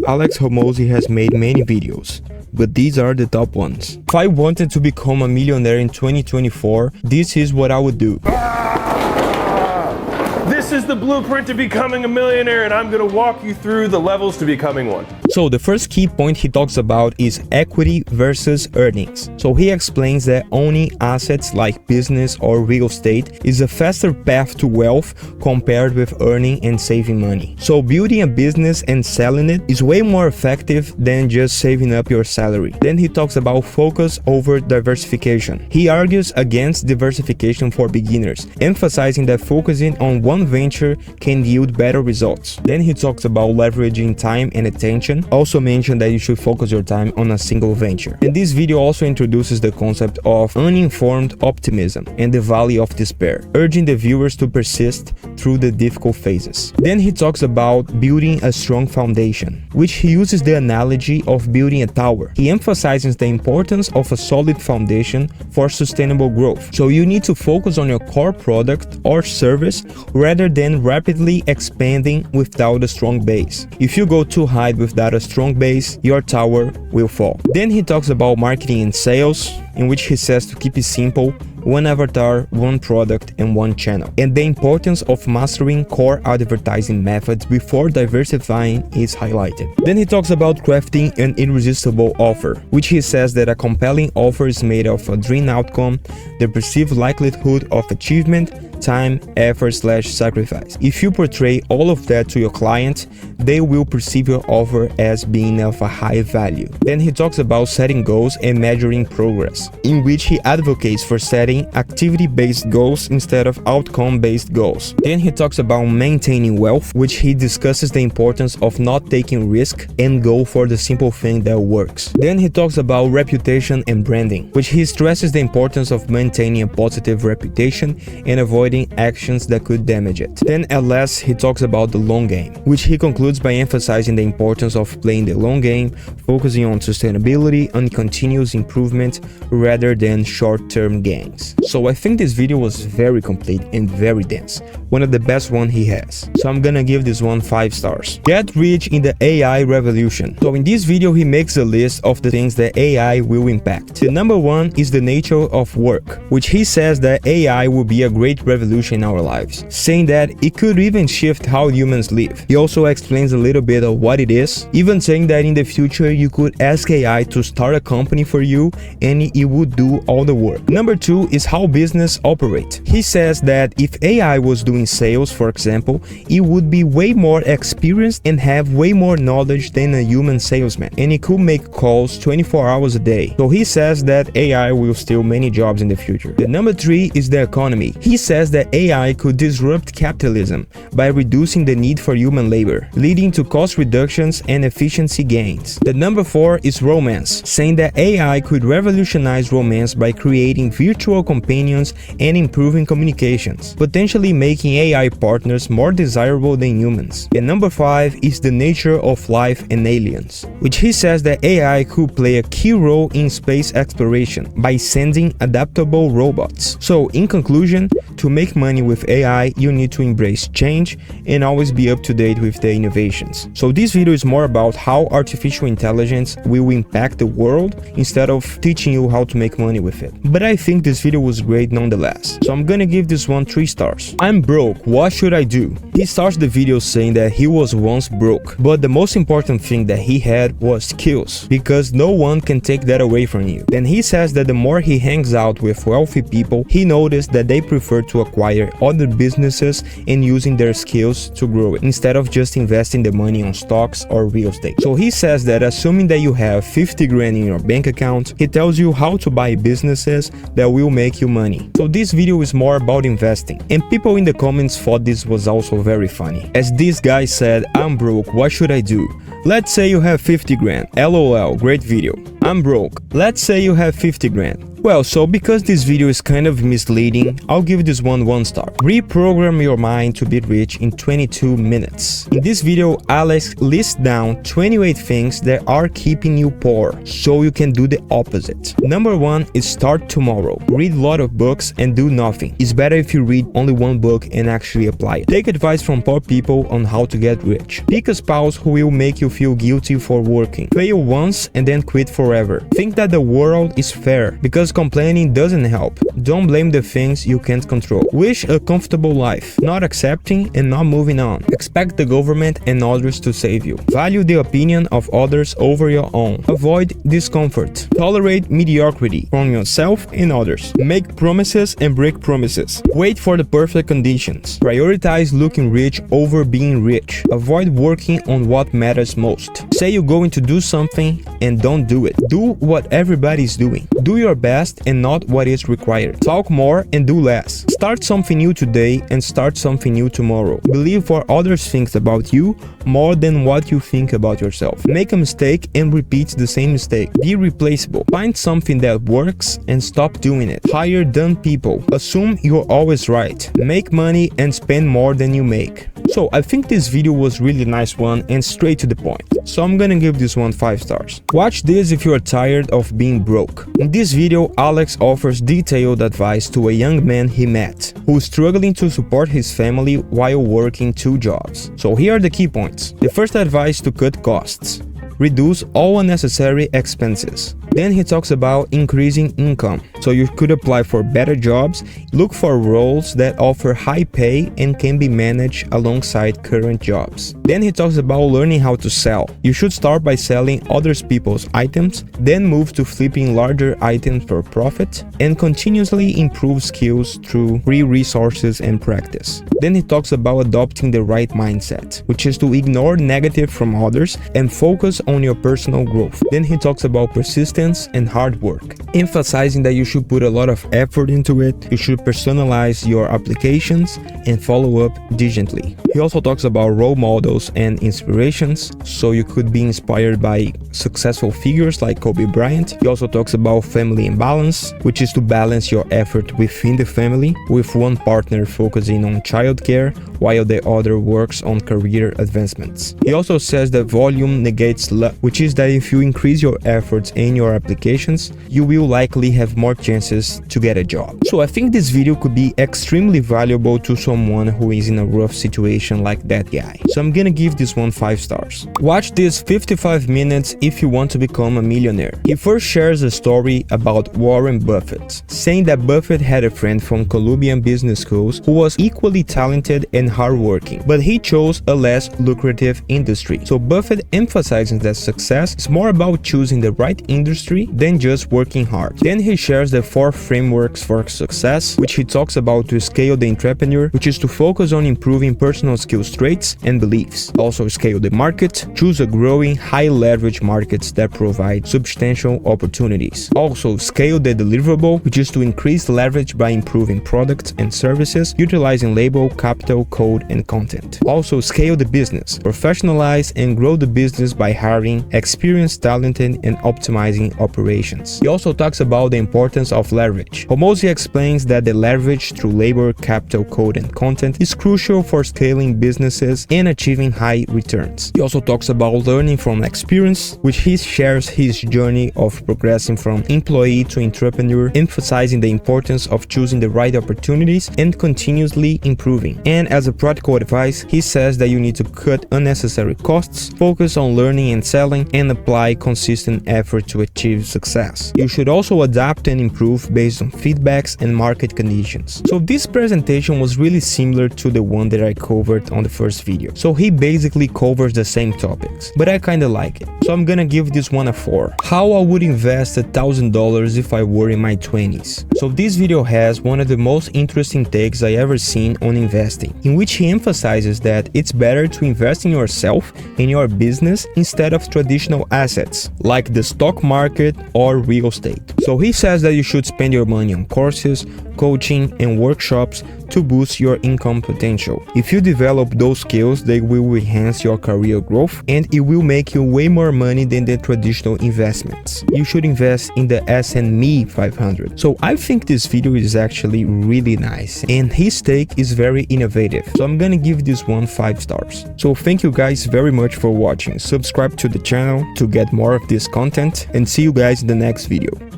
Alex Homozi has made many videos, but these are the top ones. If I wanted to become a millionaire in 2024, this is what I would do. This is the blueprint to becoming a millionaire, and I'm gonna walk you through the levels to becoming one. So the first key point he talks about is equity versus earnings. So he explains that owning assets like business or real estate is a faster path to wealth compared with earning and saving money. So building a business and selling it is way more effective than just saving up your salary. Then he talks about focus over diversification. He argues against diversification for beginners, emphasizing that focusing on one venture can yield better results. Then he talks about leveraging time and attention, also mentioned that you should focus your time on a single venture. And this video also introduces the concept of uninformed optimism and the valley of despair, urging the viewers to persist through the difficult phases. Then he talks about building a strong foundation, which he uses the analogy of building a tower. He emphasizes the importance of a solid foundation for sustainable growth. So you need to focus on your core product or service rather than rapidly expanding without a strong base. If you go too high without a strong base, your tower will fall. Then he talks about marketing and sales, in which he says to keep it simple, one avatar, one product, and one channel, and the importance of mastering core advertising methods before diversifying is highlighted. Then he talks about crafting an irresistible offer, which he says that a compelling offer is made of a dream outcome, the perceived likelihood of achievement, time, effort/sacrifice. If you portray all of that to your client, they will perceive your offer as being of a high value. Then he talks about setting goals and measuring progress, in which he advocates for setting activity-based goals instead of outcome-based goals. Then he talks about maintaining wealth, which he discusses the importance of not taking risk and go for the simple thing that works. Then he talks about reputation and branding, which he stresses the importance of maintaining a positive reputation and avoiding actions that could damage it. Then at last he talks about the long game, which he concludes by emphasizing the importance of playing the long game, focusing on sustainability and continuous improvement rather than short-term gains. So I think this video was very complete and very dense, one of the best one he has. So I'm gonna give this one 5 stars. Get rich in the AI revolution. So in this video he makes a list of the things that AI will impact. The number one is the nature of work, which he says that AI will be a great revolution in our lives, saying that it could even shift how humans live. He also explains a little bit of what it is, even saying that in the future you could ask AI to start a company for you and it would do all the work. Number two is how business operate. He says that if AI was doing sales, for example, it would be way more experienced and have way more knowledge than a human salesman, and it could make calls 24 hours a day. So he says that AI will steal many jobs in the future. The number three is the economy. He says that AI could disrupt capitalism by reducing the need for human labor, leading to cost reductions and efficiency gains. The number four is romance, saying that AI could revolutionize romance by creating virtual companions and improving communications, potentially making AI partners more desirable than humans. And number five is the nature of life and aliens, which he says that AI could play a key role in space exploration by sending adaptable robots. So in conclusion, to make money with AI, you need to embrace change and always be up to date with the innovations. So this video is more about how artificial intelligence will impact the world instead of teaching you how to make money with it. But I think this video was great nonetheless. So I'm gonna give this one 3 stars. I'm broke, what should I do? He starts the video saying that he was once broke, but the most important thing that he had was skills, because no one can take that away from you. Then he says that the more he hangs out with wealthy people, he noticed that they prefer to acquire other businesses and using their skills to grow it, instead of just investing the money on stocks or real estate. So he says that assuming that you have 50 grand in your bank account, he tells you how to buy businesses that will make you money. So this video is more about investing, and people in the comments thought this was also very funny, as this guy said, I'm broke, what should I do? Let's say you have 50 grand, LOL, great video. I'm broke. Let's say you have 50 grand. Well, so because this video is kind of misleading, I'll give this one star. Reprogram your mind to be rich in 22 minutes. In this video, Alex lists down 28 things that are keeping you poor, so you can do the opposite. Number 1 is start tomorrow. Read a lot of books and do nothing. It's better if you read only one book and actually apply it. Take advice from poor people on how to get rich. Pick a spouse who will make you feel guilty for working. Fail once and then quit forever. Think that the world is fair, because complaining doesn't help. Don't blame the things you can't control. Wish a comfortable life, not accepting and not moving on. Expect the government and others to save you. Value the opinion of others over your own. Avoid discomfort. Tolerate mediocrity from yourself and others. Make promises and break promises. Wait for the perfect conditions. Prioritize looking rich over being rich. Avoid working on what matters most. Say you're going to do something and don't do it. Do what everybody's doing. Do your best and not what is required. Talk more and do less. Start something new today and start something new tomorrow. Believe what others think about you more than what you think about yourself. Make a mistake and repeat the same mistake. Be replaceable. Find something that works and stop doing it. Hire dumb people. Assume you're always right. Make money and spend more than you make. So I think this video was really nice one and straight to the point. So I'm gonna give this one 5 stars. Watch this if you are tired of being broke. In this video, Alex offers detailed advice to a young man he met who is struggling to support his family while working 2 jobs. So here are the key points. The first advice: to cut costs. Reduce all unnecessary expenses. Then he talks about increasing income, so you could apply for better jobs, look for roles that offer high pay and can be managed alongside current jobs. Then he talks about learning how to sell. You should start by selling other people's items, then move to flipping larger items for profit, and continuously improve skills through free resources and practice. Then he talks about adopting the right mindset, which is to ignore negative from others and focus on your personal growth. Then he talks about persistence and hard work, emphasizing that you should put a lot of effort into it, you should personalize your applications and follow up diligently. He also talks about role models and inspirations, so you could be inspired by successful figures like Kobe Bryant. He also talks about family imbalance, which is to balance your effort within the family, with one partner focusing on childcare while the other works on career advancements. He also says that volume negates luck, which is that if you increase your efforts in your applications, you will likely have more chances to get a job. So I think this video could be extremely valuable to someone who is in a rough situation like that guy. So I'm gonna give this one 5 stars. Watch this 55 minutes if you want to become a millionaire. He first shares a story about Warren Buffett, saying that Buffett had a friend from Columbia Business Schools who was equally talented and hardworking, but he chose a less lucrative industry. So Buffett emphasizes that success is more about choosing the right industry than just working hard. Then he shares the 4 frameworks for success, which he talks about to scale the entrepreneur, which is to focus on improving personal skills, traits, and beliefs. Also scale the market, choose a growing, high leverage markets that provide substantial opportunities. Also scale the deliverable, which is to increase leverage by improving products and services, utilizing label, capital, code, and content. Also scale the business, professionalize and grow the business by hiring experienced, talented, and optimizing operations. He also talks about the importance of leverage. Homozi explains that the leverage through labor, capital, code, and content is crucial for scaling businesses and achieving high returns. He also talks about learning from experience, which he shares his journey of progressing from employee to entrepreneur, emphasizing the importance of choosing the right opportunities and continuously improving. And as a practical advice, he says that you need to cut unnecessary costs, focus on learning and selling, and apply consistent effort to achieve success. You should also adapt and improve based on feedbacks and market conditions. So this presentation was really similar to the one that I covered on the first video. So he basically covers the same topics, but I kinda like it. So I'm gonna give this one a 4. How I would invest $1,000 if I were in my 20s. So this video has one of the most interesting takes I ever seen on investing, in which he emphasizes that it's better to invest in yourself and your business instead of traditional assets like the stock market or real estate. So he says that you should spend your money on courses, coaching, and workshops to boost your income potential. If you develop those skills, they will enhance your career growth and it will make you way more money than the traditional investments. You should invest in the S&P 500. So I think this video is actually really nice and his take is very innovative. So I'm gonna give this one 5 stars. So thank you guys very much for watching. Subscribe to the channel to get more of this content and see you guys in the next video.